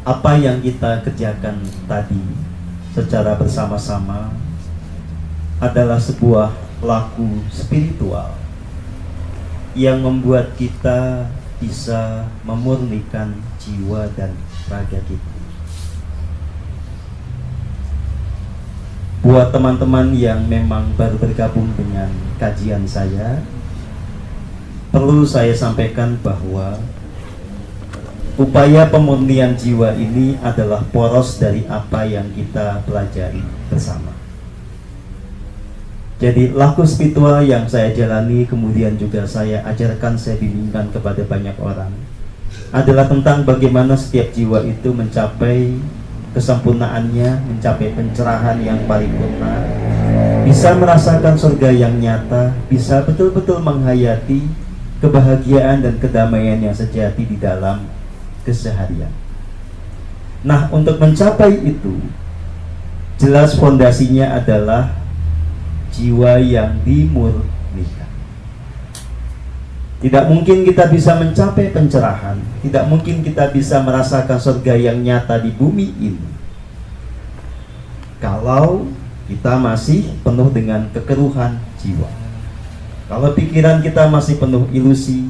Apa yang kita kerjakan tadi secara bersama-sama adalah sebuah laku spiritual yang membuat kita bisa memurnikan jiwa dan raga kita. Buat teman-teman yang memang baru bergabung dengan kajian saya, perlu saya sampaikan bahwa upaya pemurnian jiwa ini adalah poros dari apa yang kita pelajari bersama. Jadi laku spiritual yang saya jalani, kemudian juga saya ajarkan, saya bimbingkan kepada banyak orang, adalah tentang bagaimana setiap jiwa itu mencapai kesempurnaannya, mencapai pencerahan yang paripurna, bisa merasakan surga yang nyata, bisa betul-betul menghayati kebahagiaan dan kedamaian yang sejati di dalam keseharian. Nah, untuk mencapai itu, jelas fondasinya adalah jiwa yang dimurnikan. Tidak mungkin kita bisa mencapai pencerahan, tidak mungkin kita bisa merasakan surga yang nyata di bumi ini kalau kita masih penuh dengan kekeruhan jiwa. Kalau pikiran kita masih penuh ilusi,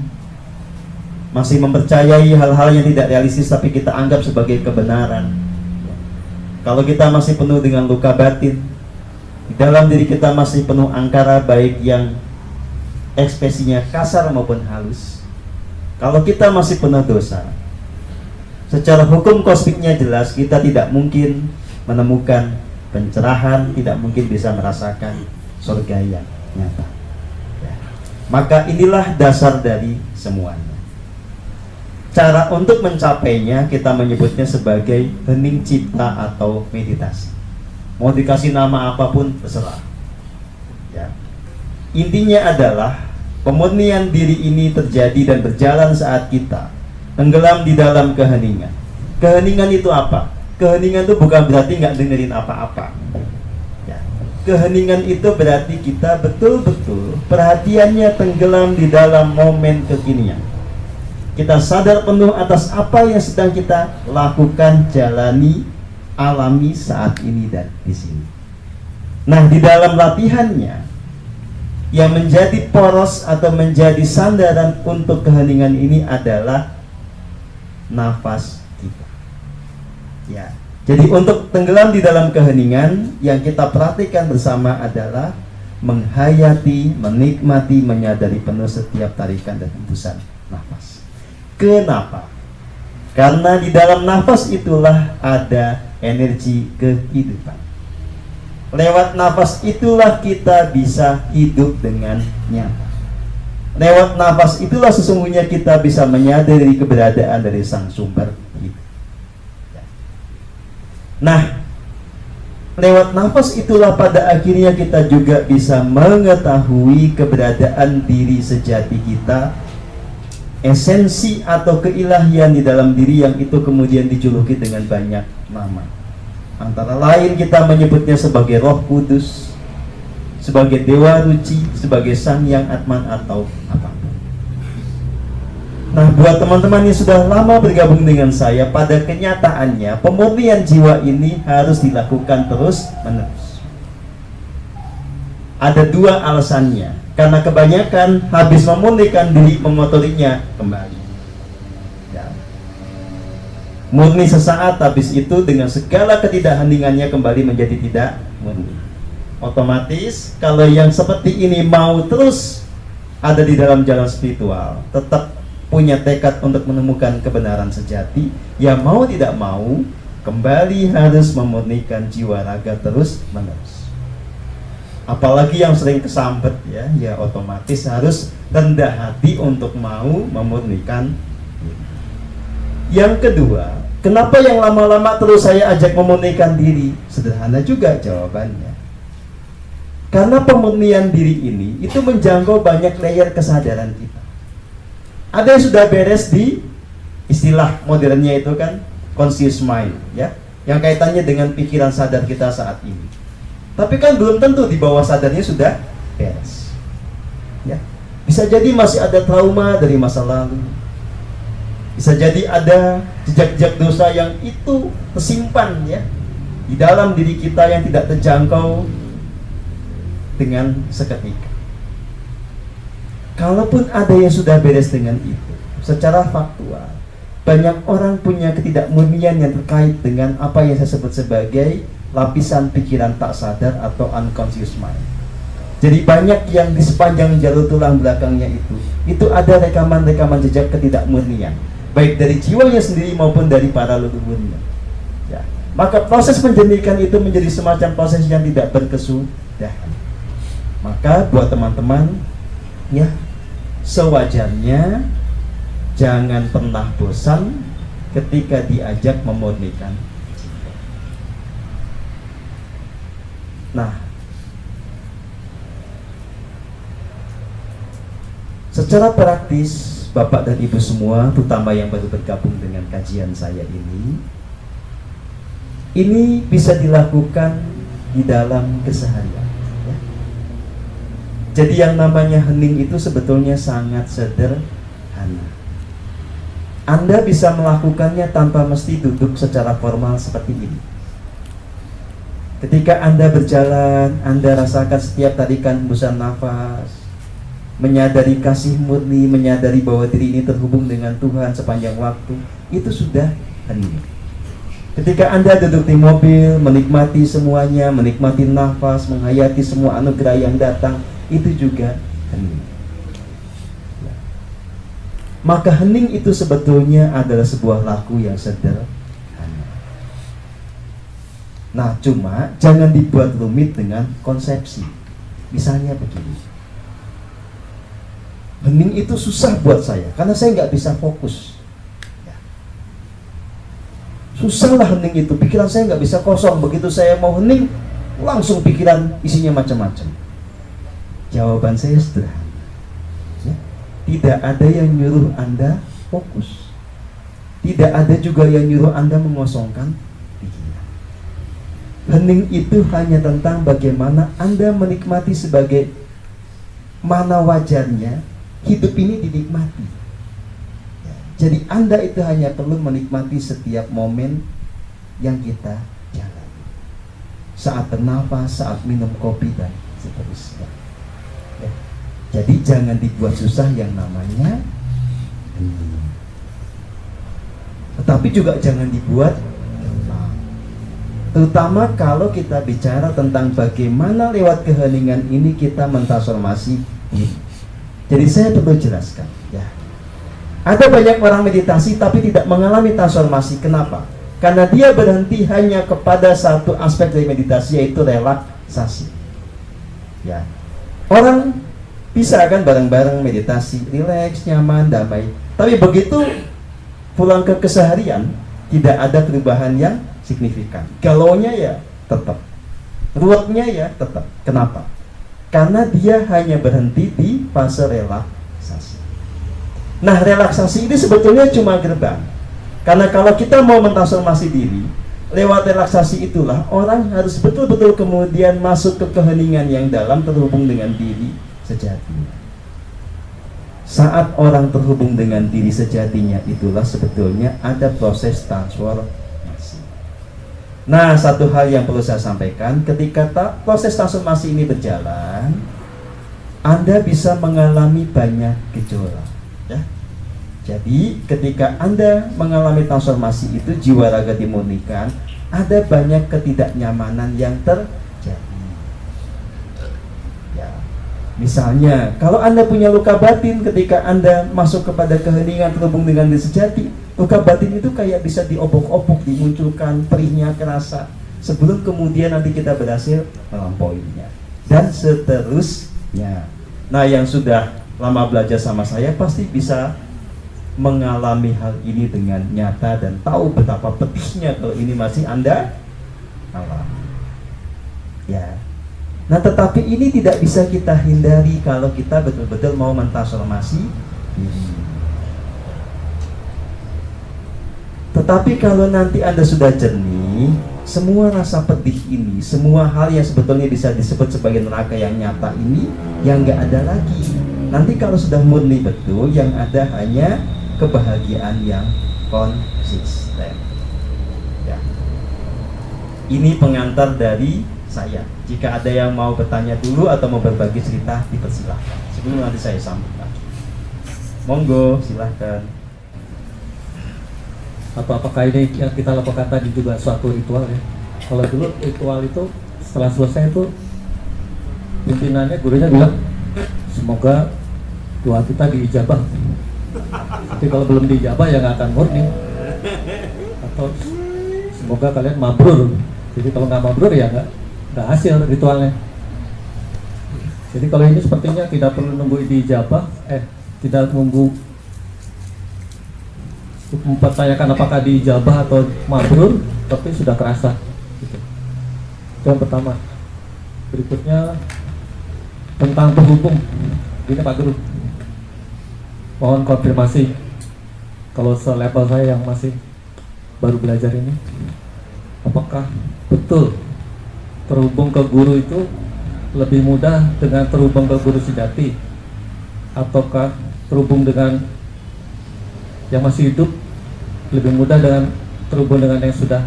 masih mempercayai hal-hal yang tidak realistis tapi kita anggap sebagai kebenaran. Kalau kita masih penuh dengan luka batin, di dalam diri kita masih penuh angkara baik yang ekspresinya kasar maupun halus. Kalau kita masih penuh dosa, secara hukum kosmiknya jelas kita tidak mungkin menemukan pencerahan, tidak mungkin bisa merasakan surga yang nyata. Ya. Maka inilah dasar dari semuanya. Cara untuk mencapainya kita menyebutnya sebagai hening cipta atau meditasi. Mau dikasih nama apapun terserah. Ya. Intinya adalah pemurnian diri ini terjadi dan berjalan saat kita tenggelam di dalam keheningan. Keheningan itu apa? Keheningan itu bukan berarti nggak dengerin apa-apa. Ya. Keheningan itu berarti kita betul-betul perhatiannya tenggelam di dalam momen kekinian. Kita sadar penuh atas apa yang sedang kita lakukan, jalani, alami saat ini dan di sini. Nah, di dalam latihannya, yang menjadi poros atau menjadi sandaran untuk keheningan ini adalah nafas kita. Ya. Jadi untuk tenggelam di dalam keheningan, yang kita perhatikan bersama adalah menghayati, menikmati, menyadari penuh setiap tarikan dan hembusan nafas. Kenapa? Karena di dalam nafas itulah ada energi kehidupan. Lewat nafas itulah kita bisa hidup dengan nyata. Lewat nafas itulah sesungguhnya kita bisa menyadari keberadaan dari sang sumber hidup. Nah, lewat nafas itulah pada akhirnya kita juga bisa mengetahui keberadaan diri sejati kita, esensi atau keilahian di dalam diri yang itu kemudian dijuluki dengan banyak nama. Antara lain kita menyebutnya sebagai Roh Kudus, sebagai Dewa Ruci, sebagai Sang Yang Atman atau apapun. Nah, buat teman-teman yang sudah lama bergabung dengan saya, pada kenyataannya pemurnian jiwa ini harus dilakukan terus-menerus. Ada dua alasannya. Karena kebanyakan habis memurnikan diri, mengotorinya kembali. Murni sesaat, habis itu dengan segala ketidakheningannya kembali menjadi tidak murni. Otomatis kalau yang seperti ini mau terus ada di dalam jalan spiritual, tetap punya tekad untuk menemukan kebenaran sejati, ya mau tidak mau kembali harus memurnikan jiwa raga terus menerus. Apalagi yang sering kesambet ya otomatis harus rendah hati untuk mau memurnikan. Yang kedua, kenapa yang lama-lama terus saya ajak memurnikan diri? Sederhana juga jawabannya. Karena pemurnian diri ini itu menjangkau banyak layer kesadaran kita. Ada yang sudah beres di istilah modernnya itu kan conscious mind, ya, yang kaitannya dengan pikiran sadar kita saat ini. Tapi kan belum tentu di bawah sadarnya sudah beres. Ya. Bisa jadi masih ada trauma dari masa lalu. Bisa jadi ada jejak-jejak dosa yang itu tersimpan ya di dalam diri kita yang tidak terjangkau dengan seketika. Kalaupun ada yang sudah beres dengan itu, secara faktual, banyak orang punya ketidakmurnian yang terkait dengan apa yang saya sebut sebagai lapisan pikiran tak sadar atau unconscious mind. Jadi banyak yang di sepanjang jalur tulang belakangnya itu ada rekaman-rekaman jejak ketidakmurnian, baik dari jiwanya sendiri maupun dari para leluhurnya. Ya. Maka proses penjernihan itu menjadi semacam proses yang tidak berkesudahan. Maka buat teman-teman, ya sewajarnya jangan pernah bosan ketika diajak memurnikan. Nah, secara praktis, Bapak dan Ibu semua, terutama yang baru bergabung dengan kajian saya ini bisa dilakukan di dalam keseharian. Ya. Jadi yang namanya hening itu sebetulnya sangat sederhana. Anda bisa melakukannya tanpa mesti duduk secara formal seperti ini. Ketika Anda berjalan, Anda rasakan setiap tarikan hembusan nafas, menyadari kasih murni, menyadari bahwa diri ini terhubung dengan Tuhan sepanjang waktu, itu sudah hening. Ketika Anda duduk di mobil, menikmati semuanya, menikmati nafas, menghayati semua anugerah yang datang, itu juga hening. Maka hening itu sebetulnya adalah sebuah laku yang sederhana. Nah, cuma jangan dibuat rumit dengan konsepsi. Misalnya begini, hening itu susah buat saya karena saya nggak bisa fokus. Susah lah hening itu, pikiran saya nggak bisa kosong. Begitu saya mau hening, langsung pikiran isinya macam-macam. Jawaban saya sederhana. Ya. Tidak ada yang nyuruh Anda fokus. Tidak ada juga yang nyuruh Anda mengosongkan pikiran. Hening itu hanya tentang bagaimana Anda menikmati sebagai mana wajarnya hidup ini dinikmati. Jadi Anda itu hanya perlu menikmati setiap momen yang kita jalani. Saat bernafas, saat minum kopi, dan seterusnya. Ya. Jadi jangan dibuat susah yang namanya hening. Tetapi juga jangan dibuat gampang. Terutama kalau kita bicara tentang bagaimana lewat keheningan ini kita mentransformasi diri. Jadi saya perlu jelaskan ya. Ada banyak orang meditasi tapi tidak mengalami transformasi. Kenapa? Karena dia berhenti hanya kepada satu aspek dari meditasi, yaitu relaksasi. Ya. Orang bisa kan bareng-bareng meditasi, rileks, nyaman, damai. Tapi begitu pulang ke keseharian, tidak ada perubahan yang signifikan. Galaunya ya tetap, ruwetnya ya tetap. Kenapa? Karena dia hanya berhenti di fase relaksasi. Nah, relaksasi ini sebetulnya cuma gerbang. Karena kalau kita mau mentransformasi diri, lewat relaksasi itulah orang harus betul-betul kemudian masuk ke keheningan yang dalam, terhubung dengan diri sejatinya. Saat orang terhubung dengan diri sejatinya, itulah sebetulnya ada proses transformasi. Nah, satu hal yang perlu saya sampaikan, ketika proses transformasi ini berjalan, Anda bisa mengalami banyak gejolak. Ya. Jadi ketika Anda mengalami transformasi itu, jiwa raga dimurnikan, ada banyak ketidaknyamanan yang terjadi. Ya. Misalnya, kalau Anda punya luka batin ketika Anda masuk kepada keheningan terhubung dengan diri sejati, luka batin itu kayak bisa diobok-obok, dimunculkan perihnya kerasa sebelum kemudian nanti kita berhasil melampauinya, dan seterusnya. Nah, yang sudah lama belajar sama saya pasti bisa mengalami hal ini dengan nyata dan tahu betapa pedihnya kalau ini masih Anda alami. Ya. Nah, tetapi ini tidak bisa kita hindari kalau kita betul-betul mau mentransformasi diri. Tetapi kalau nanti Anda sudah jernih, semua rasa pedih ini, semua hal yang sebetulnya bisa disebut sebagai neraka yang nyata ini, yang nggak ada lagi. Nanti kalau sudah murni betul, yang ada hanya kebahagiaan yang konsisten. Ya. Ini pengantar dari saya. Jika ada yang mau bertanya dulu atau mau berbagi cerita, dipersilahkan. Sebelum nanti saya sambungkan. Monggo, silahkan. Apakah ini yang kita lakukan tadi juga suatu ritual ya? Kalau dulu ritual itu setelah selesai itu pimpinannya, gurunya bilang semoga doa kita diijabah. Tapi kalau belum diijabah ya nggak akan murni. Atau semoga kalian mabrur. Jadi kalau nggak mabrur ya nggak hasil ritualnya. Jadi kalau ini sepertinya tidak perlu nunggu diijabah, tidak nunggu mempertanyakan apakah diijabah atau mabrur, tapi sudah kerasa. Gitu. Itu yang pertama. Berikutnya tentang penghubung. Ini Pak Guru, mohon konfirmasi kalau selevel saya yang masih baru belajar ini, apakah betul terhubung ke guru itu lebih mudah dengan terhubung ke guru sejati, ataukah terhubung dengan yang masih hidup lebih mudah dengan terhubung dengan yang sudah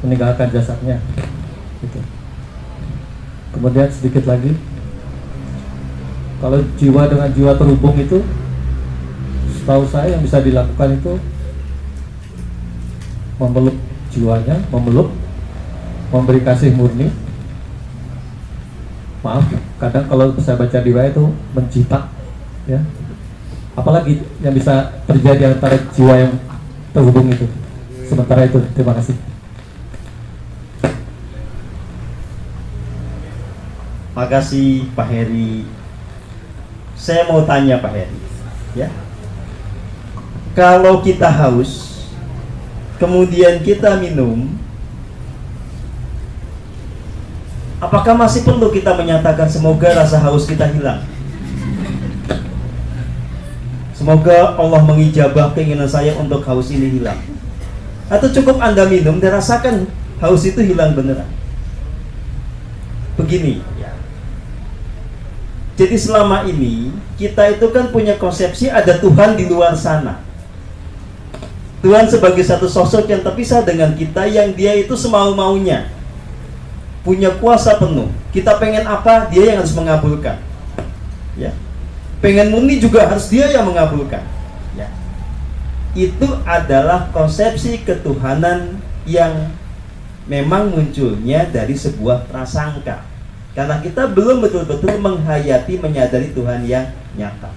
meninggalkan jasadnya gitu. Kemudian sedikit lagi, kalau jiwa dengan jiwa terhubung itu, setahu saya yang bisa dilakukan itu memeluk jiwanya, memberi kasih murni. Maaf, kadang kalau saya baca di WA itu mencitak, ya. Apalagi yang bisa terjadi antara jiwa yang terhubung itu. Sementara itu, terima kasih. Makasih Pak Heri. Saya mau tanya Pak Heri, ya. Kalau kita haus, kemudian kita minum, apakah masih perlu kita menyatakan semoga rasa haus kita hilang? Semoga Allah mengijabah keinginan saya untuk haus ini hilang. Atau cukup Anda minum dan rasakan haus itu hilang beneran? Begini, ya. Jadi selama ini kita itu kan punya konsepsi ada Tuhan di luar sana. Tuhan sebagai satu sosok yang terpisah dengan kita, yang dia itu semau-maunya, punya kuasa penuh. Kita pengen apa, dia yang harus mengabulkan. Ya. Pengen murni juga harus dia yang mengabulkan. Ya. Itu adalah konsepsi ketuhanan yang memang munculnya dari sebuah prasangka. Karena kita belum betul-betul menghayati, menyadari Tuhan yang nyata.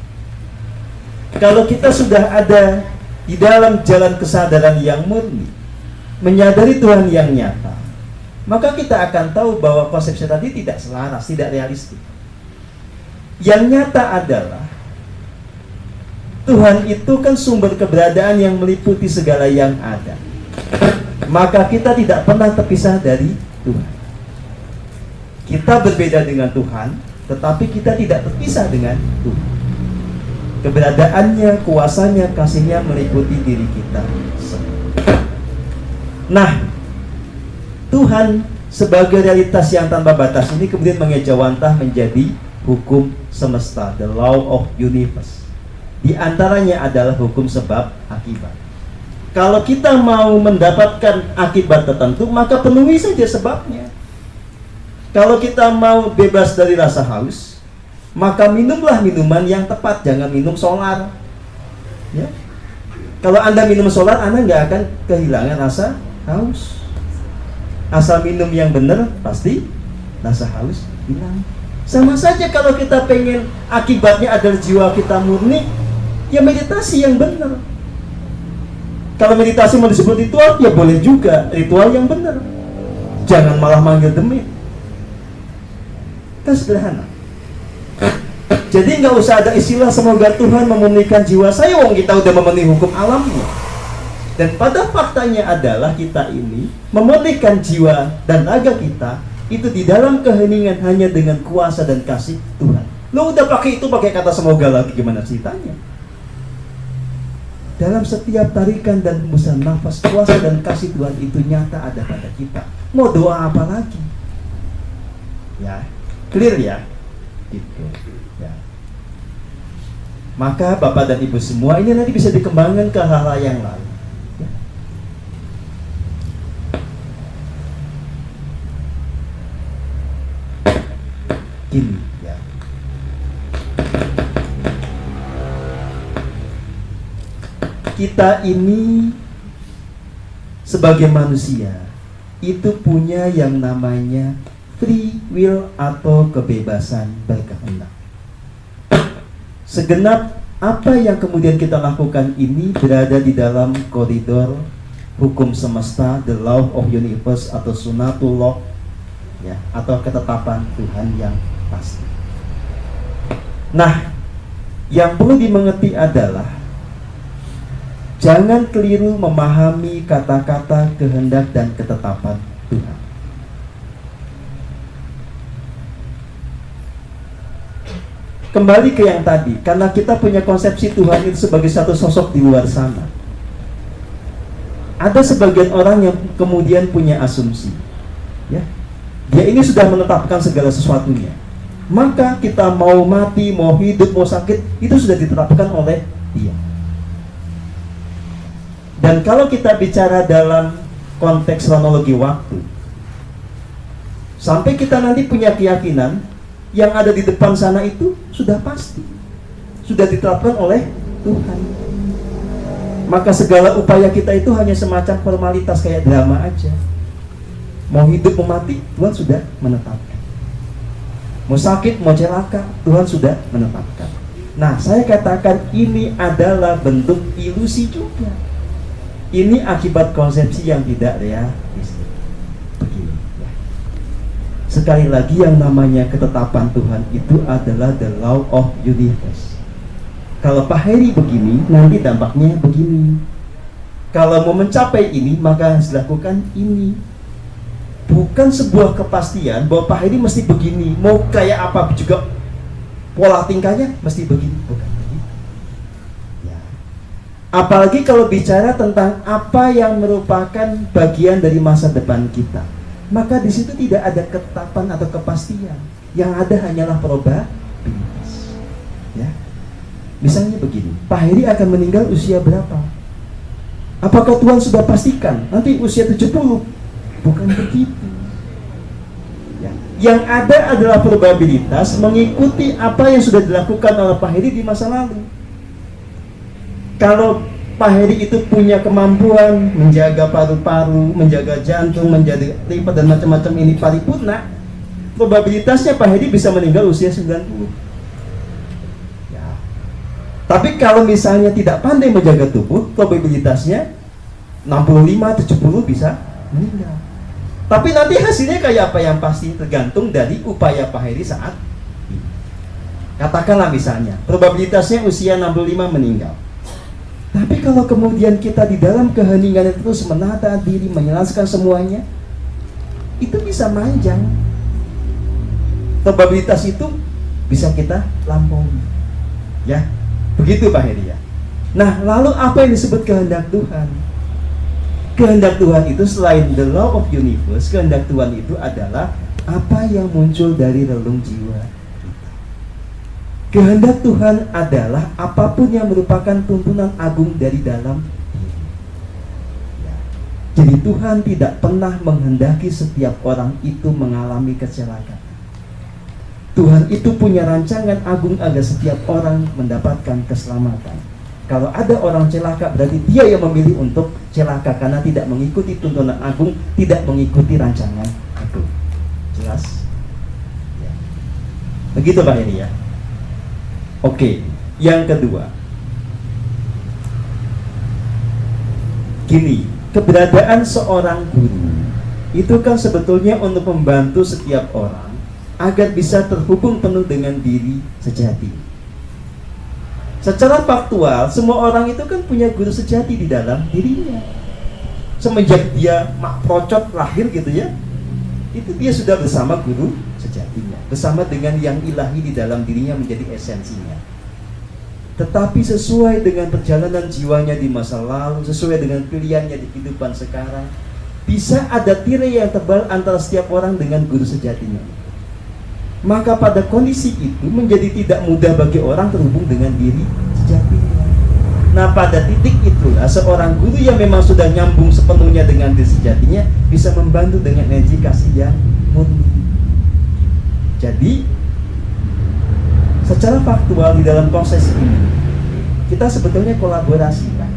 Kalau kita sudah ada di dalam jalan kesadaran yang murni, menyadari Tuhan yang nyata, maka kita akan tahu bahwa konsepsi tadi tidak selaras, tidak realistis. Yang nyata adalah Tuhan itu kan sumber keberadaan yang meliputi segala yang ada. Maka kita tidak pernah terpisah dari Tuhan. Kita berbeda dengan Tuhan, tetapi kita tidak terpisah dengan Tuhan. Keberadaannya, kuasanya, kasihnya meliputi diri kita semua. Nah, Tuhan sebagai realitas yang tanpa batas ini kemudian mengejawantah menjadi hukum semesta, the law of universe. Di antaranya adalah hukum sebab akibat. Kalau kita mau mendapatkan akibat tertentu, maka penuhi saja sebabnya. Kalau kita mau bebas dari rasa haus, maka minumlah minuman yang tepat, jangan minum solar. Ya. Kalau Anda minum solar, Anda nggak akan kehilangan rasa haus. Asal minum yang benar, pasti rasa haus hilang. Sama saja kalau kita pengen akibatnya adalah jiwa kita murni, ya meditasi yang benar. Kalau meditasi mau disebut ritual, ya boleh juga ritual yang benar. Jangan malah manggil demit. Kan sederhana. Jadi nggak usah ada istilah semoga Tuhan memurnikan jiwa saya, wong kita udah memenuhi hukum alamnya. Dan pada faktanya adalah kita ini memurnikan jiwa dan raga kita itu di dalam keheningan hanya dengan kuasa dan kasih Tuhan. Lo udah pakai itu pakai kata semoga lagi, gimana ceritanya? Dalam setiap tarikan dan hembusan nafas, kuasa dan kasih Tuhan itu nyata ada pada kita. Mau doa apa lagi? Ya, clear ya? Gitu. Ya. Maka Bapak dan Ibu semua ini nanti bisa dikembangkan ke hal-hal yang lain. Ya. Gini ya. Kita ini sebagai manusia itu punya yang namanya free will atau kebebasan berkehendak. Segenap apa yang kemudian kita lakukan ini berada di dalam koridor hukum semesta, the law of universe atau sunatullah ya, atau ketetapan Tuhan yang pasti. Nah, yang perlu dimengerti adalah jangan keliru memahami kata-kata kehendak dan ketetapan Tuhan. Kembali ke yang tadi, karena kita punya konsepsi Tuhan itu sebagai satu sosok di luar sana. Ada sebagian orang yang kemudian punya asumsi, ya, dia ini sudah menetapkan segala sesuatunya. Maka kita mau mati, mau hidup, mau sakit, itu sudah ditetapkan oleh dia. Dan kalau kita bicara dalam konteks kronologi waktu, sampai kita nanti punya keyakinan yang ada di depan sana itu sudah pasti, sudah ditetapkan oleh Tuhan. Maka segala upaya kita itu hanya semacam formalitas kayak drama aja. Mau hidup mau mati, Tuhan sudah menetapkan. Mau sakit mau celaka, Tuhan sudah menetapkan. Nah, saya katakan ini adalah bentuk ilusi juga. Ini akibat konsepsi yang tidak realistis. Begini ya. Sekali lagi yang namanya ketetapan Tuhan itu adalah the law of universe. Kalau Pak Heri begini, nanti dampaknya begini. Kalau mau mencapai ini, maka harus dilakukan ini. Bukan sebuah kepastian bahwa Pak Heri mesti begini. Mau kayak apa juga pola tingkahnya mesti begini. Bukan. Apalagi kalau bicara tentang apa yang merupakan bagian dari masa depan kita, maka di situ tidak ada ketetapan atau kepastian. Yang ada hanyalah probabilitas. Ya. Misalnya begini, Pak Heri akan meninggal usia berapa? Apakah Tuhan sudah pastikan nanti usia 70? Bukan begitu. Ya. Yang ada adalah probabilitas mengikuti apa yang sudah dilakukan oleh Pak Heri di masa lalu. Kalau Pak Heri itu punya kemampuan menjaga paru-paru, menjaga jantung, menjaga lipat dan macam-macam ini paripurna, probabilitasnya Pak Heri bisa meninggal usia 90. Ya. Tapi kalau misalnya tidak pandai menjaga tubuh, probabilitasnya 65-70 bisa meninggal. Tapi nanti hasilnya kayak apa yang pasti tergantung dari upaya Pak Heri saat ini. Katakanlah misalnya, probabilitasnya usia 65 meninggal. Tapi kalau kemudian kita di dalam keheningan itu terus menata diri, menjelaskan semuanya, itu bisa manjang. Probabilitas itu bisa kita lampaui. Ya, begitu Pak Heri ya. Nah, lalu apa yang disebut kehendak Tuhan? Kehendak Tuhan itu selain the law of universe, kehendak Tuhan itu adalah apa yang muncul dari relung jiwa. Kehendak Tuhan adalah apapun yang merupakan tuntunan agung dari dalam diri. Ya. Jadi Tuhan tidak pernah menghendaki setiap orang itu mengalami kecelakaan. Tuhan itu punya rancangan agung agar setiap orang mendapatkan keselamatan. Kalau ada orang celaka, berarti dia yang memilih untuk celaka karena tidak mengikuti tuntunan agung, tidak mengikuti rancangan agung. Jelas? Ya. Begitu Pak Heri ya. Oke, yang kedua, gini, keberadaan seorang guru itu kan sebetulnya untuk membantu setiap orang agar bisa terhubung penuh dengan diri sejati. Secara faktual, semua orang itu kan punya guru sejati di dalam dirinya. Semenjak dia procot lahir gitu ya, itu dia sudah bersama guru sejatinya, bersama dengan yang ilahi di dalam dirinya menjadi esensinya. Tetapi sesuai dengan perjalanan jiwanya di masa lalu, sesuai dengan pilihannya di kehidupan sekarang, bisa ada tirai yang tebal antara setiap orang dengan guru sejatinya. maka pada kondisi itu menjadi tidak mudah bagi orang terhubung dengan diri sejatinya. Nah, pada titik itulah seorang guru yang memang sudah nyambung sepenuhnya dengan diri sejatinya bisa membantu dengan energi kasih yang murni. Jadi, secara faktual di dalam proses ini kita sebetulnya kolaborasi, Pak.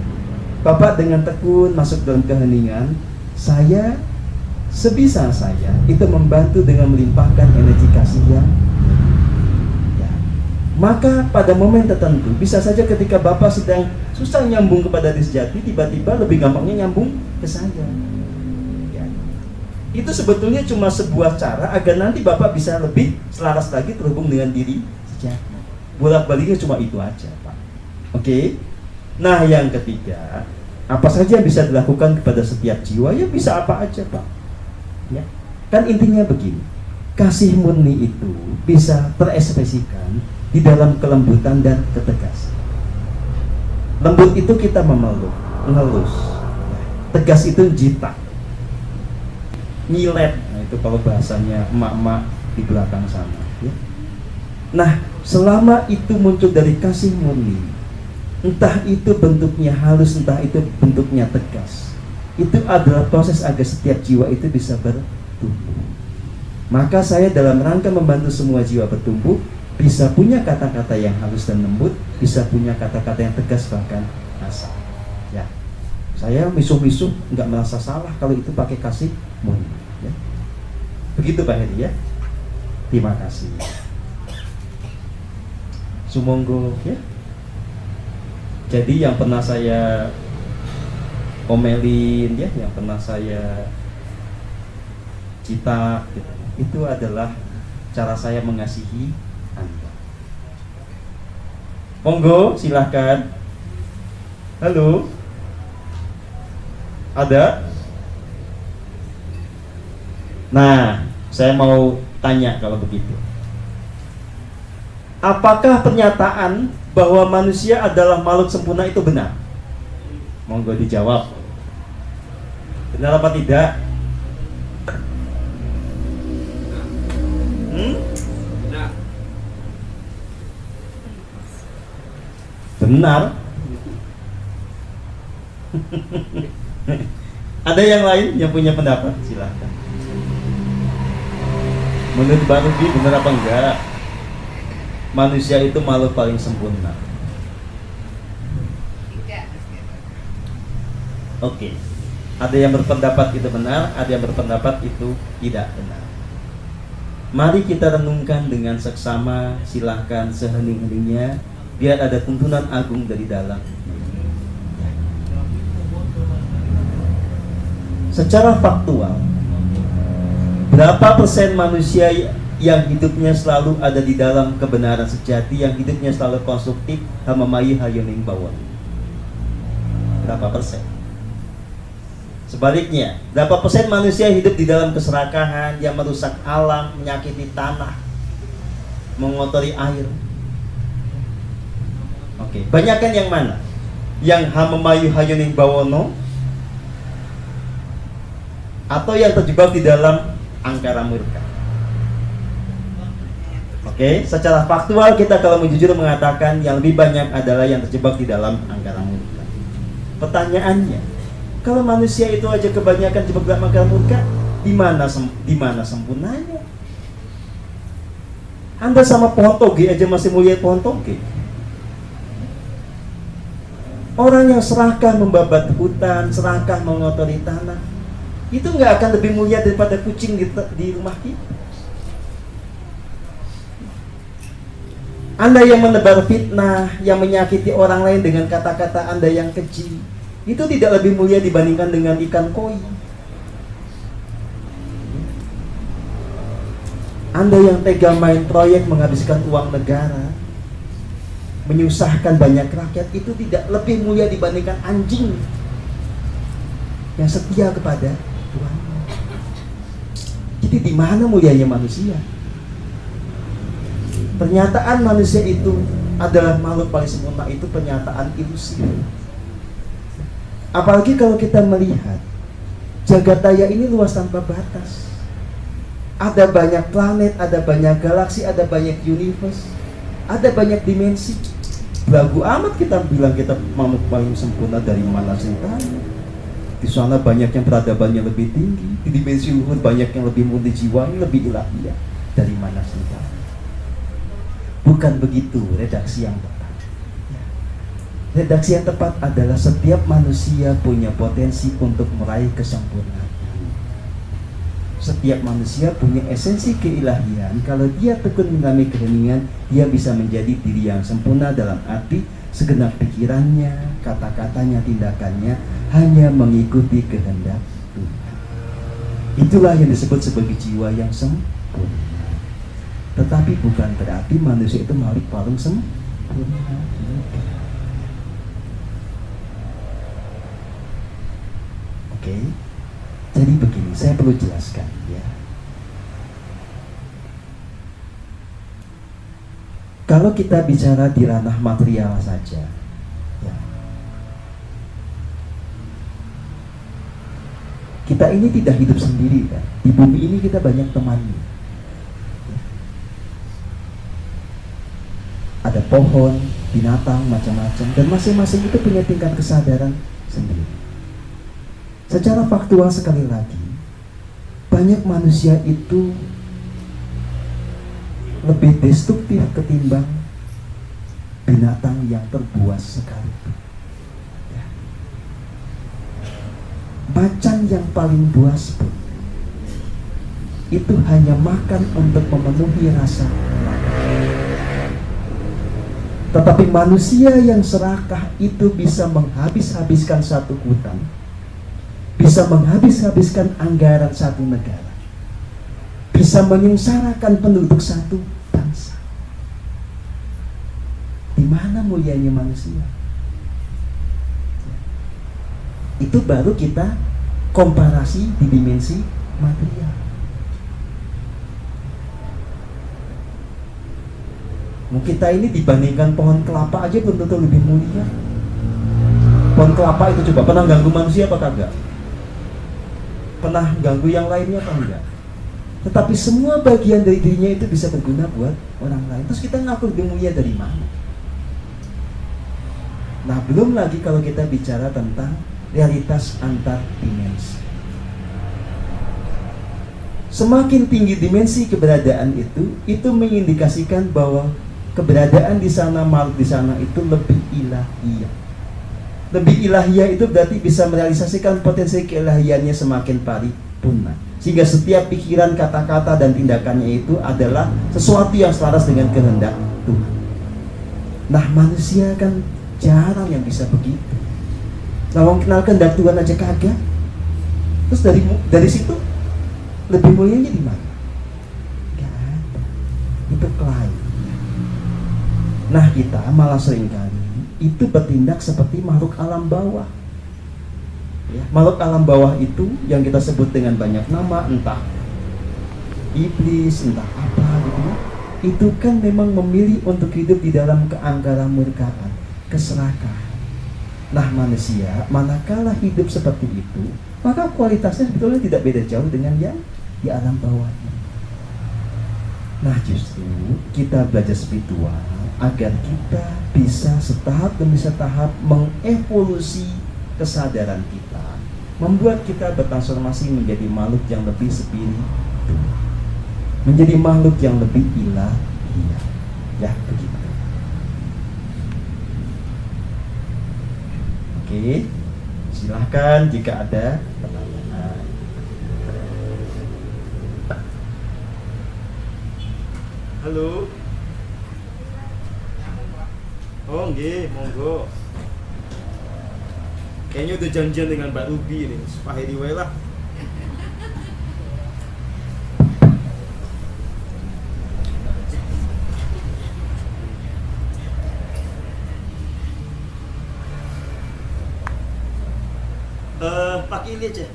Bapak dengan tekun masuk dalam keheningan, saya sebisa saya itu membantu dengan melimpahkan energi kasih yang ya. Maka pada momen tertentu bisa saja ketika Bapak sedang susah nyambung kepada diri sejati, tiba-tiba lebih gampangnya nyambung ke saya ya. Itu sebetulnya cuma sebuah cara agar nanti Bapak bisa lebih selaras lagi terhubung dengan diri sejati. Bolak-baliknya cuma itu aja, Pak. Oke? Nah, yang ketiga, apa saja yang bisa dilakukan kepada setiap jiwa? Ya bisa apa aja, Pak. Ya. Kan intinya begini, kasih murni itu bisa terekspresikan di dalam kelembutan dan ketegasan. Lembut itu kita memeluk, ngelus. Tegas itu jitak, nyilet. Nah, itu kalau bahasanya emak-emak di belakang sana. Ya. Nah, selama itu muncul dari kasih murni, entah itu bentuknya halus, entah itu bentuknya tegas, itu adalah proses agar setiap jiwa itu bisa bertumbuh. Maka saya dalam rangka membantu semua jiwa bertumbuh, bisa punya kata-kata yang halus dan lembut, bisa punya kata-kata yang tegas bahkan kasar. Ya, saya misuh-misuh nggak merasa salah kalau itu pakai kasih murni. Ya. Begitu Pak Heri ya. Terima kasih. Sumonggo ya. Jadi yang pernah saya omelin ya, yang pernah saya cita gitu, itu adalah cara saya mengasihi Anda. Monggo silahkan. Halo, ada? Nah, saya mau tanya kalau begitu, apakah pernyataan bahwa manusia adalah makhluk sempurna itu benar? Monggo dijawab. Benar apa tidak? Benar. Ada yang lain yang punya pendapat? Silahkan. Menurut Mbak Ruby benar apa enggak? Manusia itu makhluk paling sempurna. Oke. Ada yang berpendapat itu benar, ada yang berpendapat itu tidak benar. Mari kita renungkan dengan seksama, silahkan sehening-heningnya, biar ada tuntunan agung dari dalam. Secara faktual, berapa persen manusia yang hidupnya selalu ada di dalam kebenaran sejati, yang hidupnya selalu konstruktif, hamamayi hayoning bawon? Berapa persen? Sebaliknya, berapa persen manusia hidup di dalam keserakahan, yang merusak alam, menyakiti tanah, mengotori air? Oke, banyakkan yang mana? Yang hamamayu hayoning bawono, atau yang terjebak di dalam angkara murka? Oke, secara faktual kita kalau jujur mengatakan yang lebih banyak adalah yang terjebak di dalam angkara murka. Pertanyaannya, kalau manusia itu aja kebanyakan terjebak dalam angkara murka, di mana sempurnanya? Anda sama pohon toge aja masih mulia pohon toge. Orang yang serakah membabat hutan, serakah mengotori tanah, itu nggak akan lebih mulia daripada kucing di rumah kita. Anda yang menebar fitnah, yang menyakiti orang lain dengan kata-kata Anda yang keji, itu tidak lebih mulia dibandingkan dengan ikan koi. Anda yang tega main proyek menghabiskan uang negara, menyusahkan banyak rakyat, itu tidak lebih mulia dibandingkan anjing yang setia kepada Tuhan. Jadi di mana mulianya manusia? Pernyataan manusia itu adalah makhluk paling sempurna itu pernyataan ilusi. Apalagi kalau kita melihat jagat raya ini luas tanpa batas. Ada banyak planet, ada banyak galaksi, ada banyak universe, ada banyak dimensi. Belagu amat kita bilang kita makhluk paling sempurna, dari mana sih tahu? Di sana banyak yang peradabannya lebih tinggi, di dimensi luhur banyak yang lebih murni jiwanya, lebih ilahiyah. Dari mana sih tahu? Bukan begitu redaksi yang tepat. Redaksi yang tepat adalah setiap manusia punya potensi untuk meraih kesempurnaan. Setiap manusia punya esensi keilahian. Kalau dia tekun mengalami keheningan, dia bisa menjadi diri yang sempurna dalam arti segenap pikirannya, kata-katanya, tindakannya hanya mengikuti kehendak Tuhan. Itulah yang disebut sebagai jiwa yang sempurna. Tetapi bukan berarti manusia itu makhluk paling sempurna. Oke, jadi begini, saya perlu jelaskan ya. Kalau kita bicara di ranah material saja, ya, kita ini tidak hidup sendiri kan. Di bumi ini kita banyak temannya. Ada pohon, binatang, macam-macam, dan masing-masing itu punya tingkat kesadaran sendiri. Secara faktual sekali lagi, banyak manusia itu lebih destruktif ketimbang binatang yang terbuas sekalipun. Ya. Macan yang paling buas pun itu hanya makan untuk memenuhi rasa lapar. Tetapi manusia yang serakah itu bisa menghabis-habiskan satu hutan, bisa menghabis-habiskan anggaran satu negara, bisa menyengsarakan penduduk satu bangsa. Di mana mulianya manusia? Itu baru kita komparasi di dimensi material. Kita ini dibandingkan pohon kelapa aja belum tentu lebih mulia. Pohon kelapa itu coba pernah ganggu manusia apa kagak? Pernah ganggu yang lainnya apa enggak? Tetapi semua bagian dari dirinya itu bisa berguna buat orang lain. Terus kita ngaku lebih mulia dari mana? Nah, belum lagi kalau kita bicara tentang realitas antar dimensi. Semakin tinggi dimensi keberadaan itu mengindikasikan bahwa keberadaan di sana, makhluk di sana itu lebih ilahiyah. Lebih ilahiyah itu berarti bisa merealisasikan potensi keilahiannya semakin paripurna. Sehingga setiap pikiran, kata-kata, dan tindakannya itu adalah sesuatu yang selaras dengan kehendak Tuhan. Nah, manusia kan jarang yang bisa begitu. Nah, orang kenal kehendak Tuhan aja kagak. Terus dari situ lebih mulianya di mana? Gak ada. Itu klaim. Nah, kita malah seringkali itu bertindak seperti makhluk alam bawah. Ya, makhluk alam bawah itu yang kita sebut dengan banyak nama, entah iblis, entah apa gitu ya. Itu kan memang memilih untuk hidup di dalam keangkaran murkaan, keserakahan. Nah, manusia manakala hidup seperti itu, maka kualitasnya sebetulnya tidak beda jauh dengan yang di alam bawah. Nah, justru kita belajar spiritual agar kita bisa setahap demi setahap mengevolusi kesadaran kita, membuat kita bertransformasi menjadi makhluk yang lebih spiritual, menjadi makhluk yang lebih ilahiyah. Ya, begitu. Oke, silahkan jika ada pertanyaan. Halo. Oh, nggih, monggo. Kayaknya udah janjian dengan Mbak Ruby nih, sepahiri wae lah. Pakai ini aja.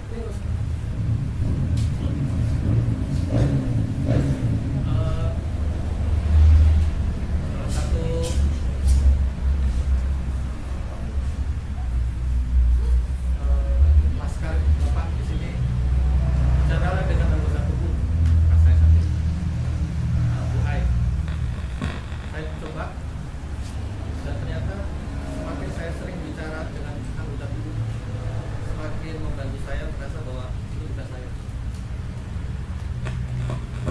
bagi saya merasa bahwa itu bukan saya.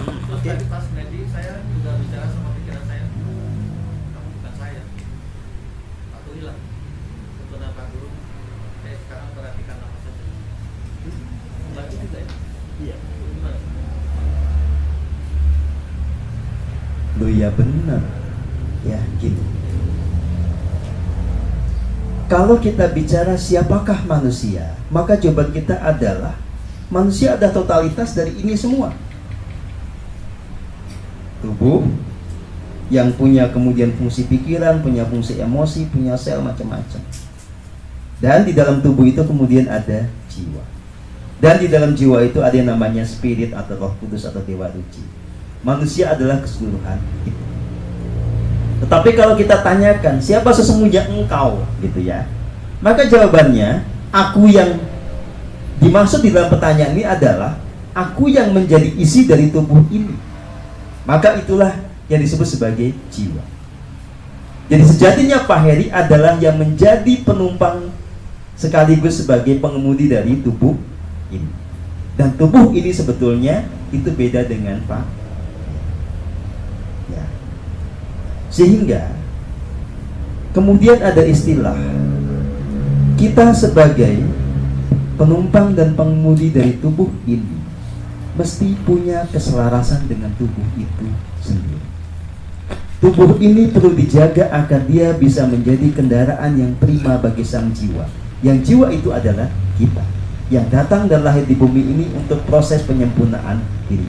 Terus Oke. tadi pas Medi saya juga bicara sama pikiran saya, kamu bukan saya, aku hilang. Setelah Pak Guru, sekarang perhatikan apa saja. Lagi juga ya? Iya. Gimana? Loh ya benar. Ya gini. Kalau kita bicara siapakah manusia, maka jawaban kita adalah manusia ada totalitas dari ini semua. Tubuh yang punya kemudian fungsi pikiran, punya fungsi emosi, punya sel macam-macam. Dan di dalam tubuh itu kemudian ada jiwa. Dan di dalam jiwa itu ada yang namanya spirit atau roh kudus atau dewa ruci. Manusia adalah keseluruhan itu. Tetapi kalau kita tanyakan siapa sesungguhnya engkau gitu ya, maka jawabannya aku yang dimaksud di dalam pertanyaan ini adalah aku yang menjadi isi dari tubuh ini. Maka itulah yang disebut sebagai jiwa. Jadi sejatinya Pak Heri adalah yang menjadi penumpang sekaligus sebagai pengemudi dari tubuh ini. Dan tubuh ini sebetulnya itu beda dengan Pak. Ya. Sehingga kemudian ada istilah kita sebagai penumpang dan pengemudi dari tubuh ini mesti punya keselarasan dengan tubuh itu sendiri. Tubuh ini perlu dijaga agar dia bisa menjadi kendaraan yang prima bagi sang jiwa. Yang jiwa itu adalah kita yang datang dan lahir di bumi ini untuk proses penyempurnaan diri.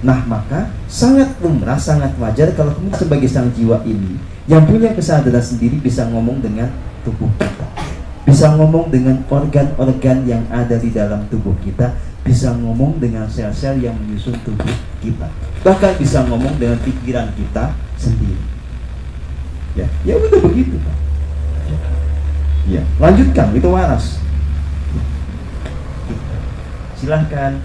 Nah, maka sangat lumrah, sangat wajar kalau kemudian sebagai sang jiwa ini yang punya kesadaran sendiri bisa ngomong dengan tubuh kita, bisa ngomong dengan organ-organ yang ada di dalam tubuh kita, bisa ngomong dengan sel-sel yang menyusun tubuh kita, bahkan bisa ngomong dengan pikiran kita sendiri. Ya udah begitu, Pak. Ya, lanjutkan, itu waras. Silahkan.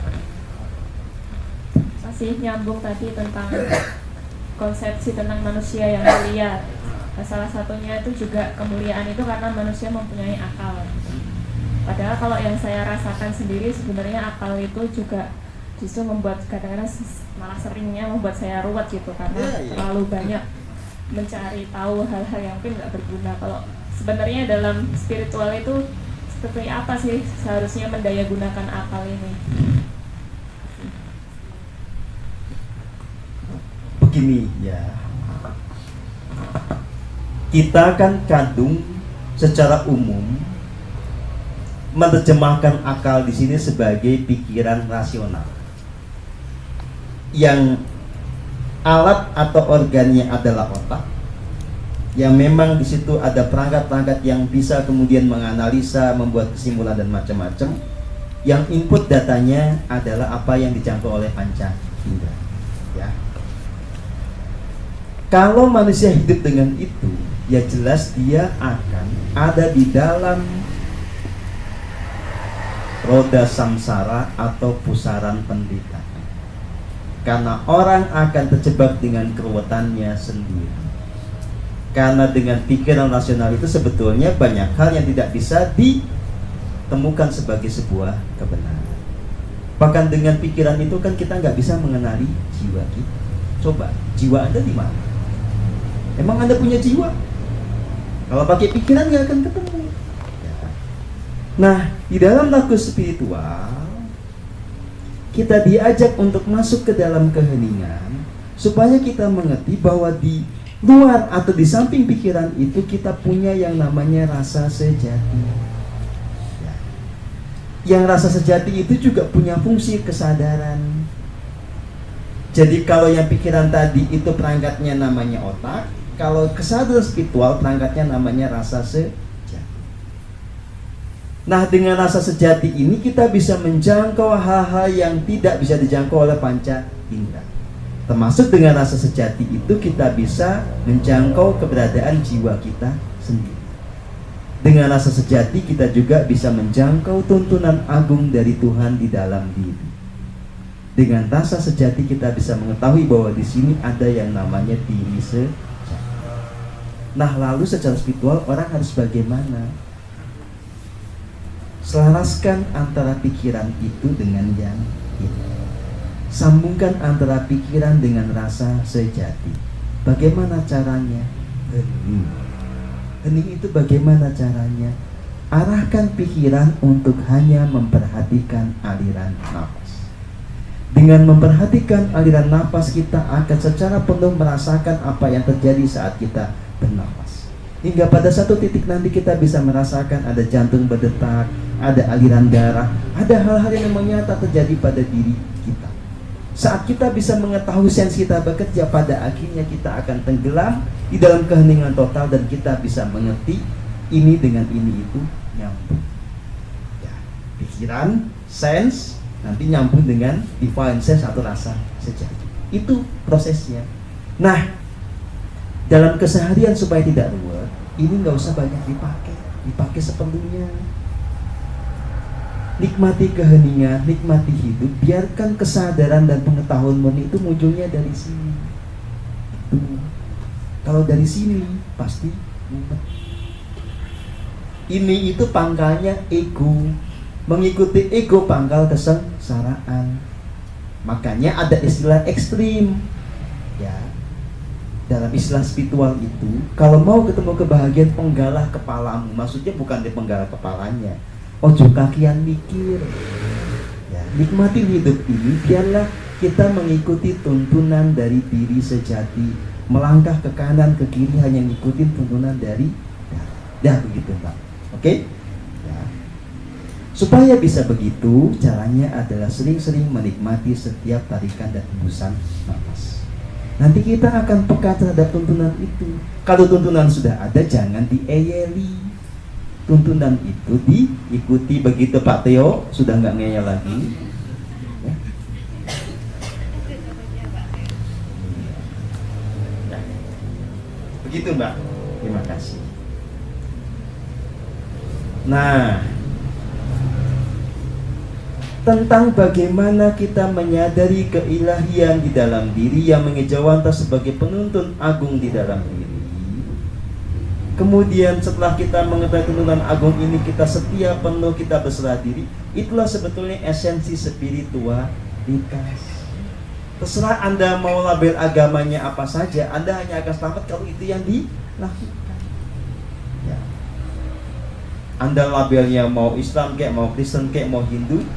Masih nyambung tadi tentang konsepsi tentang manusia yang mulia. Salah satunya itu juga kemuliaan itu karena manusia mempunyai akal. Padahal kalau yang saya rasakan sendiri sebenarnya akal itu juga justru membuat kadang-kadang malah seringnya membuat saya ruwet gitu karena terlalu banyak mencari tahu hal-hal yang mungkin nggak berguna. Kalau sebenarnya dalam spiritual itu seperti apa sih seharusnya mendaya gunakan akal ini? Begini ya, kita kan kadung secara umum menerjemahkan akal di sini sebagai pikiran rasional yang alat atau organnya adalah otak, yang memang di situ ada perangkat-perangkat yang bisa kemudian menganalisa, membuat kesimpulan dan macam-macam. Yang input datanya adalah apa yang dijangkau oleh panca indera. Ya. Kalau manusia hidup dengan itu, ya jelas dia akan ada di dalam roda samsara atau pusaran penderitaan. Karena orang akan terjebak dengan keruwetannya sendiri. Karena dengan pikiran rasional itu sebetulnya banyak hal yang tidak bisa ditemukan sebagai sebuah kebenaran. Bahkan dengan pikiran itu kan kita nggak bisa mengenali jiwa kita. Coba, jiwa Anda di mana? Emang Anda punya jiwa? Kalau pakai pikiran nggak akan ketemu. Ya. Nah, di dalam laku spiritual kita diajak untuk masuk ke dalam keheningan supaya kita mengerti bahwa di luar atau di samping pikiran itu kita punya yang namanya rasa sejati. Ya. Yang rasa sejati itu juga punya fungsi kesadaran. Jadi kalau yang pikiran tadi itu perangkatnya namanya otak, kalau kesadaran spiritual perangkatnya namanya rasa sejati. Nah, dengan rasa sejati ini kita bisa menjangkau hal-hal yang tidak bisa dijangkau oleh panca indera. Termasuk dengan rasa sejati itu kita bisa menjangkau keberadaan jiwa kita sendiri. Dengan rasa sejati kita juga bisa menjangkau tuntunan agung dari Tuhan di dalam diri. Dengan rasa sejati kita bisa mengetahui bahwa di sini ada yang namanya diri sejati. Nah, lalu secara spiritual orang harus bagaimana? Selaraskan antara pikiran itu dengan yang itu. Sambungkan antara pikiran dengan rasa sejati. Bagaimana caranya? Hening. Hening itu bagaimana caranya? Arahkan pikiran untuk hanya memperhatikan aliran nafas. Dengan memperhatikan aliran nafas, kita akan secara penuh merasakan apa yang terjadi saat kita bernafas. Hingga pada satu titik nanti kita bisa merasakan ada jantung berdetak, ada aliran darah, ada hal-hal yang memang nyata terjadi pada diri kita. Saat kita bisa mengetahui sensi kita bekerja, pada akhirnya kita akan tenggelam di dalam keheningan total dan kita bisa mengerti ini dengan ini itu nyambung. Ya, pikiran, sense, nanti nyambung dengan divine sense atau rasa sejati. Itu prosesnya. Nah, dalam keseharian supaya tidak ruwet, ini nggak usah banyak dipakai seperlunya. Nikmati keheningan, nikmati hidup, biarkan kesadaran dan pengetahuan murni itu munculnya dari sini. Kalau dari sini pasti mumet. Ini itu pangkalnya ego. Mengikuti ego pangkal kesengsaraan. Makanya ada istilah ekstrim. Ya. Dalam istilah spiritual itu, kalau mau ketemu kebahagiaan, penggalah kepalamu. Maksudnya bukan di penggalah kepalanya. Ojo kakian mikir. Ya, nikmati hidup ini, biarlah kita mengikuti tuntunan dari diri sejati. Melangkah ke kanan, ke kiri hanya ngikutin tuntunan dari dah begitu, Pak. Oke? Ya. Supaya bisa begitu, caranya adalah sering-sering menikmati setiap tarikan dan hembusan nafas. Nanti kita akan peka terhadap tuntunan itu. Kalau tuntunan sudah ada, jangan dieyeli. Tuntunan itu diikuti. Begitu Pak Theo, sudah nggak ngeyel lagi. Ya. Ya. Begitu Mbak, terima kasih. Nah, tentang bagaimana kita menyadari keilahian di dalam diri yang mengejawantah sebagai penuntun agung di dalam diri. Kemudian setelah kita mengetahui tuntunan agung ini, kita setia penuh, kita berserah diri. Itulah sebetulnya esensi spiritualitas. Terserah Anda mau label agamanya apa saja, Anda hanya akan selamat kalau itu yang dilakukan. Ya. Anda labelnya mau Islam kayak, mau Kristen kayak, mau Hindu,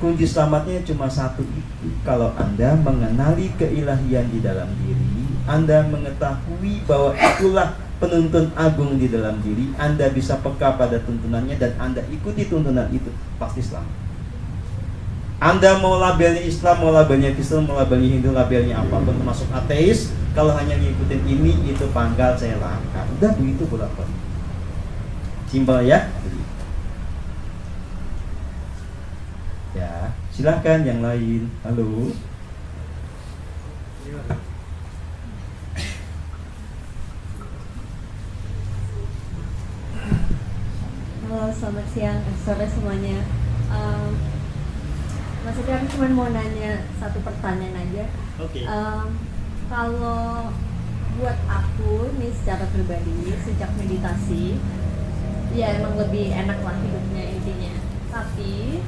kunci selamatnya cuma satu itu. Kalau Anda mengenali keilahian di dalam diri, Anda mengetahui bahwa itulah penuntun agung di dalam diri, Anda bisa peka pada tuntunannya dan Anda ikuti tuntunan itu, pasti selamat. Anda mau labelnya Islam, mau labelnya Kristen, mau labelnya Hindu, labelnya apapun, termasuk ateis, kalau hanya ngikutin ini, itu panggal saya langkah. Udah begitu bolak-balik. Simpel ya? Ya, silahkan yang lain. Halo. Halo, selamat siang, sore semuanya. Maksudnya aku cuma mau nanya satu pertanyaan aja. Oke. Kalau buat aku nih secara pribadi, sejak meditasi, ya emang lebih enak lah hidupnya intinya. Tapi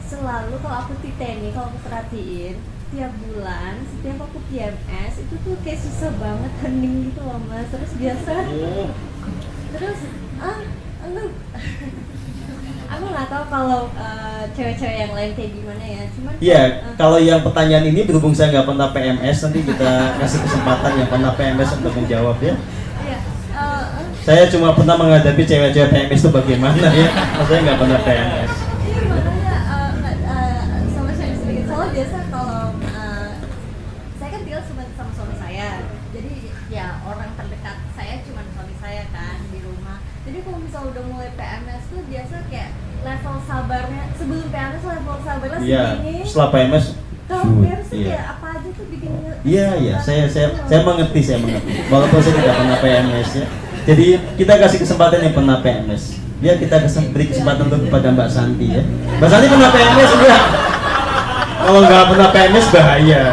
selalu kalau aku titeni, kalau aku perhatiin, tiap bulan, setiap aku PMS itu tuh kayak susah banget hening gitu loh Mas. Terus biasa, terus aku nggak tahu kalau cewek-cewek yang lain kayak gimana ya. Cuman Iya, kalau yang pertanyaan ini berhubung saya nggak pernah PMS, nanti kita kasih kesempatan yang pernah PMS untuk menjawab ya. Iya, Saya cuma pernah menghadapi cewek-cewek PMS itu bagaimana ya. Saya nggak pernah PMS. iya makanya sama saya sedikit. Soalnya biasa kalau saya kan tinggal sama suami saya, jadi ya orang terdekat saya cuma suami saya kan di rumah. Jadi kalau misalnya udah mulai PMS tuh biasa kayak level sabarnya sebelum PMS level sabarnya Iya, segini. setelah PMS. Kalau PMS tuh Iya. kayak apa aja tuh bikin Iya, saya mengerti. Walaupun saya tidak pernah PMS ya. Jadi kita kasih kesempatan yang pernah PMS. Ya, kita beri kesempatan untuk kepada Mbak Santi ya. Mbak Santi pernah PMS enggak? Kalau nggak pernah PMS bahaya.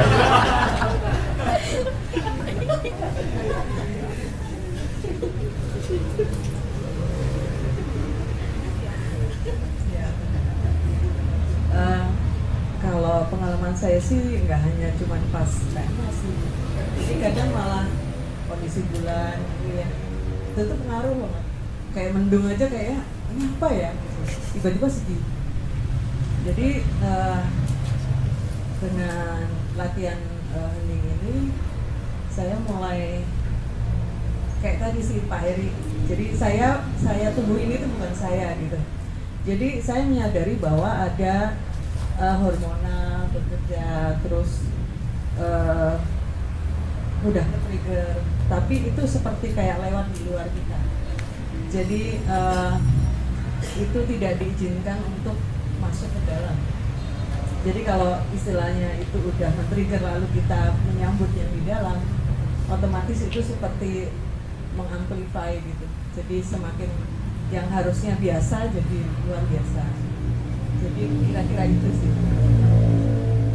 saya sih nggak hanya cuma pas PMS sih, jadi kadang malah kondisi bulan gitu ya, itu tuh pengaruh banget. Kayak mendung aja kayak ini apa ya, tiba-tiba sedih. Jadi dengan latihan hening ini saya mulai kayak tadi sih Pak Heri. Jadi saya tubuh ini tuh bukan saya gitu. Jadi saya menyadari bahwa ada hormonal bekerja, terus mudah ke-trigger, tapi itu seperti kayak lewat di luar kita. Jadi itu tidak diizinkan untuk masuk ke dalam. Jadi kalau istilahnya itu udah men-trigger lalu kita menyambut yang di dalam, otomatis itu seperti mengamplify gitu. Jadi semakin yang harusnya biasa jadi luar biasa. Jadi kira-kira itu sih.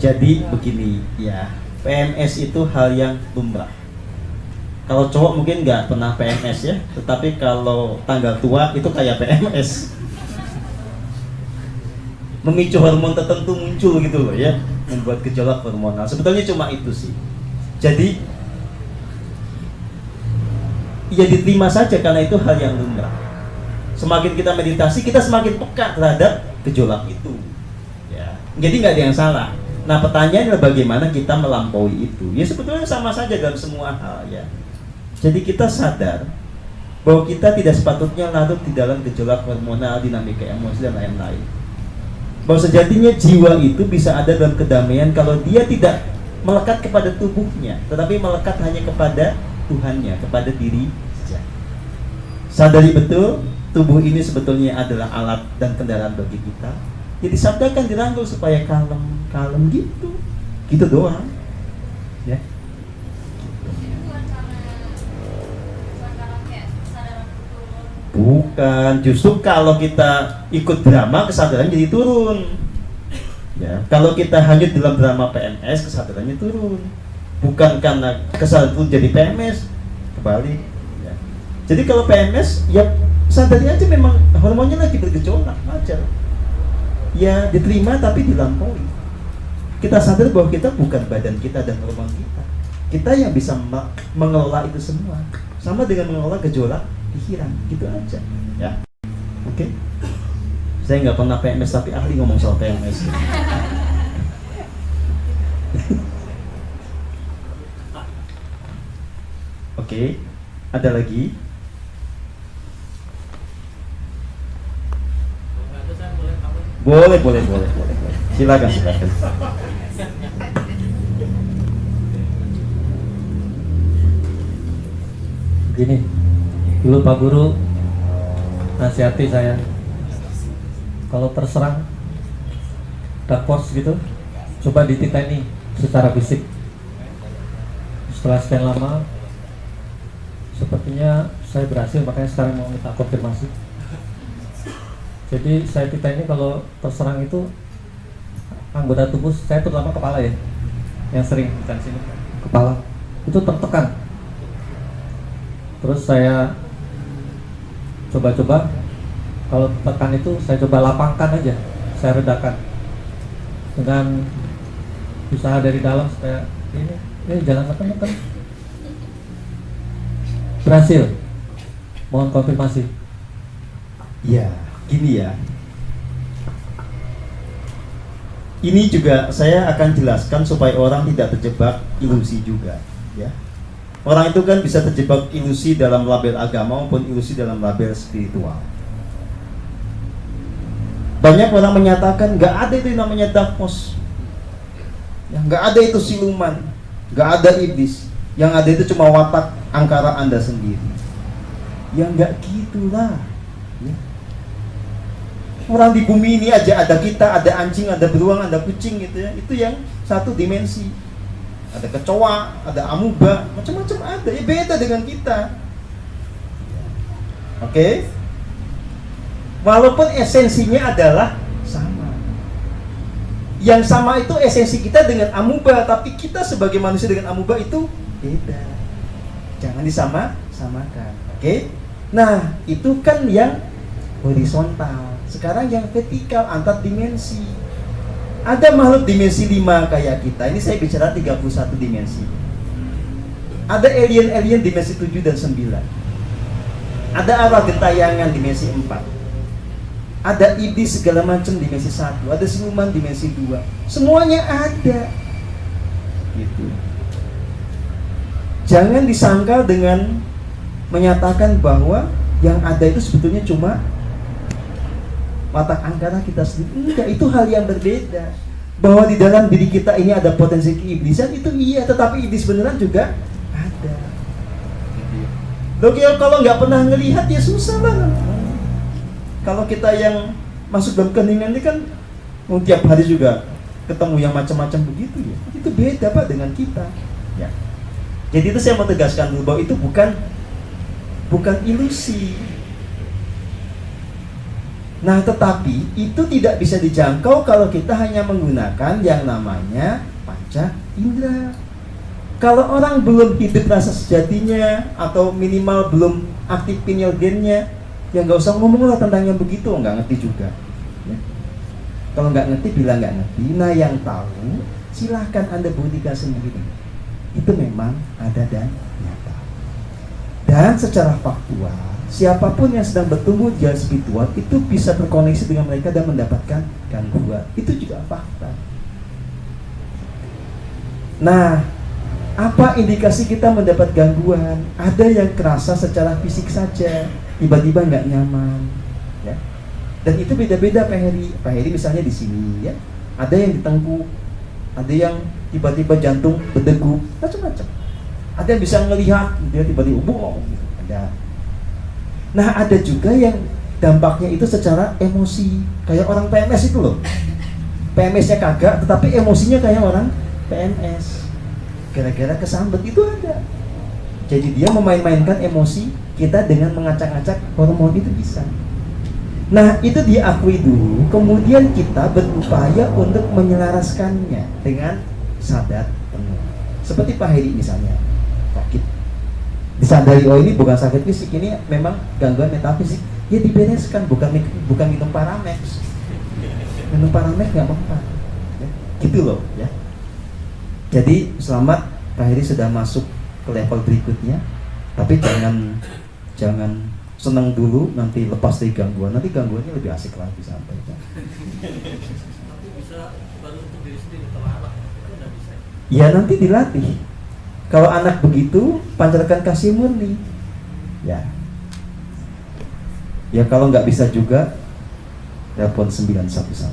Jadi begini ya, PMS itu hal yang lumrah. Kalau cowok mungkin nggak pernah PMS ya, tetapi kalau tanggal tua itu kayak PMS. Memicu hormon tertentu muncul gitu loh ya, membuat gejolak hormonal. Sebetulnya cuma itu sih. Jadi ya diterima saja karena itu hal yang lumrah. Semakin kita meditasi, kita semakin peka terhadap gejolak itu. Ya, jadi nggak ada yang salah. Nah pertanyaannya adalah bagaimana kita melampaui itu. Ya sebetulnya sama saja dalam semua hal ya. Jadi kita sadar bahwa kita tidak sepatutnya larut di dalam gejolak hormonal, dinamika emosi dan lain-lain. Bahwa sejatinya jiwa itu bisa ada dalam kedamaian kalau dia tidak melekat kepada tubuhnya, tetapi melekat hanya kepada Tuhannya, kepada diri saja. Sadari betul tubuh ini sebetulnya adalah alat dan kendaraan bagi kita. Jadi sabdakan, dirangkul supaya kalem gitu. Gitu doang. Ya. Bukan, justru kalau kita ikut drama kesadaran jadi turun. Ya, kalau kita hanyut dalam drama PMS kesadarannya turun. Bukan karena kesadaran turun jadi PMS, kebalik. Ya. Jadi kalau PMS ya sadari aja memang hormonnya lagi bergejolak, wajar. Ya diterima tapi dilampaui. Kita sadar bahwa kita bukan badan kita dan hormon kita. Kita yang bisa mengelola itu semua. Sama dengan mengelola gejolak pikiran, gitu aja. Ya, oke. Saya nggak pernah PMS tapi ahli ngomong soal PMS. Oke, ada lagi? Boleh. Silakan. Begini, dulu Pak Guru nasihati saya, kalau terserang dark force gitu, coba dititeni secara fisik. Setelah sekian lama, sepertinya saya berhasil, makanya sekarang mau minta konfirmasi. Jadi saya titeni kalau terserang itu anggota tubuh saya, terutama kepala ya, yang sering di sini, kepala itu tertekan. Terus saya coba-coba, kalau tekan itu saya coba lapangkan aja, saya redakan dengan usaha dari dalam supaya ini jangan tekan. Berhasil. Mohon konfirmasi. Ya, gini ya. Ini juga saya akan jelaskan supaya orang tidak terjebak ilusi juga, ya. Orang itu kan bisa terjebak ilusi dalam label agama maupun ilusi dalam label spiritual. Banyak orang menyatakan nggak ada itu yang namanya dark force, ya, nggak ada itu siluman, nggak ada iblis, yang ada itu cuma watak angkara Anda sendiri. Ya nggak gitulah. Ya. Orang di bumi ini aja ada kita, ada anjing, ada beruang, ada kucing gitu ya. Itu yang satu dimensi. Ada kecoa, ada amuba, macam-macam ada. Ya beda dengan kita. Oke? Walaupun esensinya adalah sama. Yang sama itu esensi kita dengan amuba, tapi kita sebagai manusia dengan amuba itu beda. Jangan disamakan. Oke? Nah, itu kan yang horizontal. Sekarang yang vertikal, antar dimensi. Ada makhluk dimensi 5 kayak kita. Ini saya bicara 31 dimensi. Ada alien-alien dimensi 7 dan 9. Ada arwah gentayangan dimensi 4. Ada iblis segala macam dimensi 1. Ada siluman dimensi 2. Semuanya ada. Gitu. Jangan disangkal dengan menyatakan bahwa yang ada itu sebetulnya cuma watak angkara kita sendiri. Enggak, itu hal yang berbeda. Bahwa di dalam diri kita ini ada potensi keiblisan, itu iya, tetapi iblis beneran juga ada. Loh, kalau nggak pernah ngelihat ya susah banget. Kalau kita yang masuk dalam keheningan ini kan tiap hari juga ketemu yang macam-macam begitu ya. Itu beda Pak dengan kita. Ya. Jadi itu saya mau tegaskan dulu bahwa itu bukan ilusi. Nah, tetapi itu tidak bisa dijangkau kalau kita hanya menggunakan yang namanya panca indera. Kalau orang belum hidup rasa sejatinya atau minimal belum aktif pineal glandnya, ya nggak usah ngomong lah tentang yang begitu, nggak ngerti juga. Ya. Kalau nggak ngerti, bilang nggak ngerti. Nah, yang tahu silahkan Anda buktikan sendiri. Itu memang ada dan nyata. Dan secara faktual, siapapun yang sedang bertumbuh di jalan spiritual itu bisa terkoneksi dengan mereka dan mendapatkan gangguan. Itu juga fakta. Nah, apa indikasi kita mendapat gangguan? Ada yang kerasa secara fisik saja, tiba-tiba nggak nyaman, ya. Dan itu beda-beda Pak Heri. Pak Heri misalnya di sini, ya. Ada yang ditengkuk, ada yang tiba-tiba jantung berdegup, macam-macam. Ada yang bisa ngelihat, dia tiba-tiba bohong, gitu. Ada. Nah, ada juga yang dampaknya itu secara emosi, kayak orang PMS itu loh. PMS-nya kagak, tetapi emosinya kayak orang PMS. Gara-gara kesambet itu ada. Jadi dia memain-mainkan emosi kita dengan mengacak-acak hormon itu bisa. Nah, itu diakui dulu, kemudian kita berupaya untuk menyelaraskannya dengan sadar penuh. Seperti Pak Heri misalnya, sakit. Disadari, oh ini bukan sakit fisik, ini memang gangguan metafisik. Ya dibereskan, bukan minum Paramex. Minum Paramex nggak mempan. Ya, gitu loh, ya. Jadi selamat, Pak Heri sudah masuk ke level berikutnya. Tapi jangan senang dulu, nanti lepas dari gangguan. Nanti gangguannya lebih asik lagi sampai. Tapi bisa baru untuk diri sendiri kalau anak itu nggak bisa. Ya nanti dilatih. Kalau anak begitu, pancarkan kasih murni. Ya. Ya kalau nggak bisa juga, telepon 911.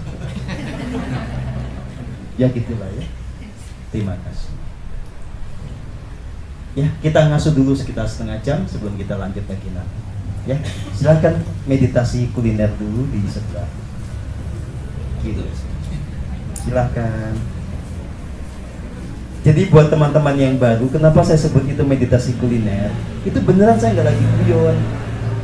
Ya gitulah ya. Terima kasih. Ya, kita ngasuh dulu sekitar setengah jam sebelum kita lanjut lagi nanti. Ya, silakan meditasi kuliner dulu di sebelah kiri. Silakan. Jadi buat teman-teman yang baru, kenapa saya sebut itu meditasi kuliner? Itu beneran saya nggak lagi guyon.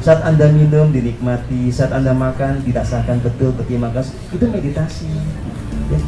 Saat Anda minum dinikmati, saat Anda makan dirasakan betul berterima kasih. Itu meditasi. Ya.